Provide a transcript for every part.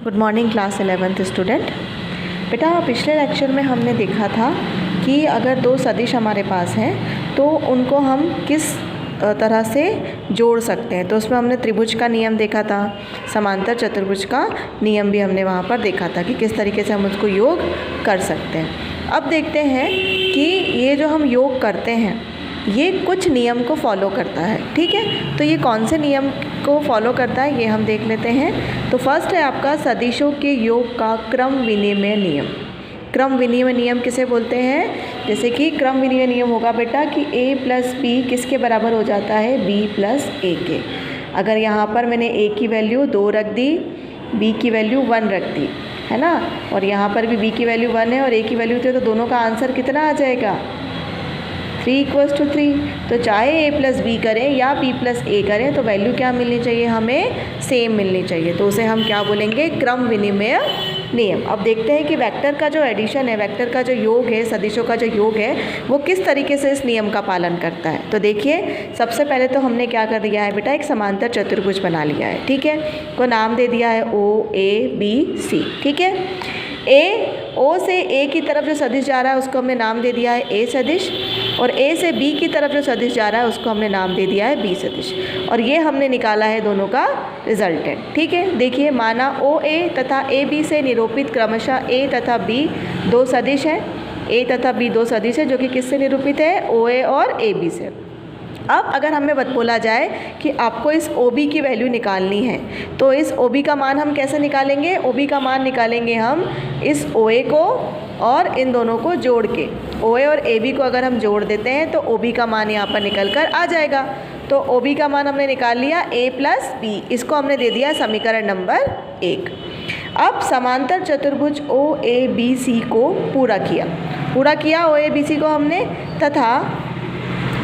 Good morning class 11th student. बेटा पिछले lecture में हमने देखा था कि अगर दो सदिश हमारे पास हैं तो उनको हम किस तरह से जोड़ सकते हैं। तो उसमें हमने त्रिभुज का नियम देखा था, समांतर चतुर्भुज का नियम भी हमने वहाँ पर देखा था कि किस तरीके से हम उसको योग कर सकते हैं। अब देखते हैं कि ये जो हम योग करते हैं ये कुछ नियम को फॉलो करता है, ठीक है। तो ये कौन से नियम को फॉलो करता है ये हम देख लेते हैं। तो फर्स्ट है आपका सदिशों के योग का क्रम विनिमय नियम। क्रम विनिमय नियम किसे बोलते हैं? जैसे कि क्रम विनिमय नियम होगा बेटा कि a प्लस बी किसके बराबर हो जाता है? b प्लस a के। अगर यहाँ पर मैंने a की वैल्यू 2 रख दी, b की वैल्यू 1 रख दी, है ना, और यहाँ पर भी b की वैल्यू 1 है और a की वैल्यू 2 है, तो दोनों का आंसर कितना आ जाएगा? 3 = 3। तो चाहे a प्लस बी करें या b प्लस a करें तो वैल्यू क्या मिलनी चाहिए? हमें सेम मिलनी चाहिए। तो उसे हम क्या बोलेंगे? क्रम विनिमय नियम। अब देखते हैं कि वेक्टर का जो एडिशन है, वेक्टर का जो योग है, सदिशों का जो योग है, वो किस तरीके से इस नियम का पालन करता है। तो देखिए सबसे पहले तो हमने क्या कर दिया है बेटा, एक समांतर चतुर्भुज बना लिया है, ठीक है। को नाम दे दिया है OABC, ठीक है। O से A की तरफ जो सदिश जा रहा है उसको हमने नाम दे दिया है A सदिश, और A से B की तरफ जो सदिश जा रहा है उसको हमने नाम दे दिया है B सदिश, और ये हमने निकाला है दोनों का रिजल्टेंट, ठीक है। देखिए माना OA तथा AB से निरूपित क्रमशः A तथा B दो सदिश हैं, A तथा B दो सदिश है जो कि किससे निरूपित है? OA और AB से। अब अगर हमें बोला जाए कि आपको इस OB की वैल्यू निकालनी है तो इस OB का मान हम कैसे निकालेंगे? OB का मान निकालेंगे हम इस OA को और इन दोनों को जोड़ के। OA और AB को अगर हम जोड़ देते हैं तो OB का मान यहाँ पर निकल कर आ जाएगा। तो OB का मान हमने निकाल लिया A प्लस B, इसको हमने दे दिया समीकरण नंबर 1। अब समांतर चतुर्भुज OABC को पूरा किया OABC को हमने, तथा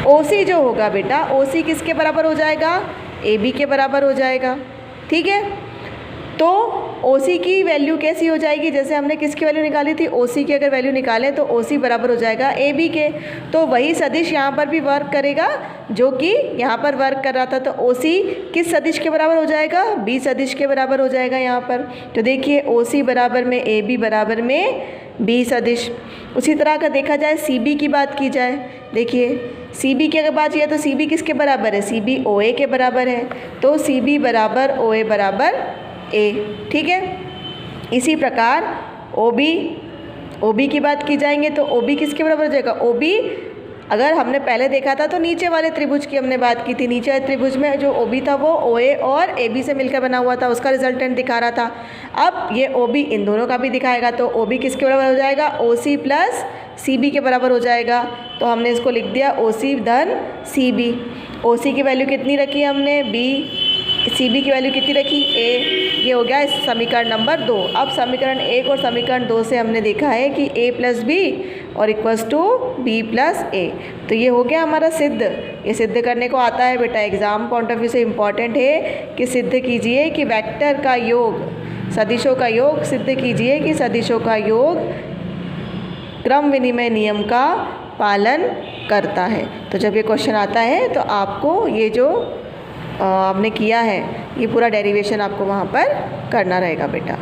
OC जो होगा बेटा, OC किसके बराबर हो जाएगा? AB के बराबर हो जाएगा, ठीक है। तो OC की वैल्यू कैसी हो जाएगी? जैसे हमने किसकी वैल्यू निकाली थी? OC की अगर वैल्यू निकालें तो OC बराबर हो जाएगा AB के। तो वही सदिश यहाँ पर भी वर्क करेगा जो कि यहाँ पर वर्क कर रहा था। तो OC किस सदिश के बराबर हो जाएगा? B सदिश के बराबर हो जाएगा यहाँ पर। तो देखिए OC बराबर में AB बराबर में B सदिश। उसी तरह का देखा जाए CB की बात की जाए, देखिए CB की अगर बात किया तो CB किसके बराबर है? CB OA के बराबर है। तो CB बराबर OA बराबर A, ठीक है। इसी प्रकार OB की बात की जाएंगे तो OB किसके बराबर हो जाएगा? OB अगर हमने पहले देखा था तो नीचे वाले त्रिभुज की हमने बात की थी। नीचे वाले त्रिभुज में जो OB था वो OA और AB से मिलकर बना हुआ था, उसका रिजल्टेंट दिखा रहा था। अब ये OB इन दोनों का भी दिखाएगा तो OB किसके बराबर हो जाएगा? OC प्लस CB के बराबर हो जाएगा। तो हमने इसको लिख दिया OC धन CB। OC की वैल्यू कितनी रखी हमने? B। CB की वैल्यू कितनी रखी? A। ये हो गया इस समीकरण नंबर 2। अब समीकरण 1 और समीकरण 2 से हमने देखा है कि A प्लस B और equals to B plus A। तो ये हो गया हमारा सिद्ध। ये सिद्ध करने को आता है बेटा, एग्ज़ाम पॉइंट ऑफ व्यू से इम्पॉर्टेंट है कि सिद्ध कीजिए कि वेक्टर का योग, सदिशों का योग सिद्ध कीजिए कि सदिशों का योग क्रम विनिमय नियम का पालन करता है। तो जब ये क्वेश्चन आता है तो आपको ये जो आपने किया है ये पूरा डेरिवेशन आपको वहाँ पर करना रहेगा बेटा।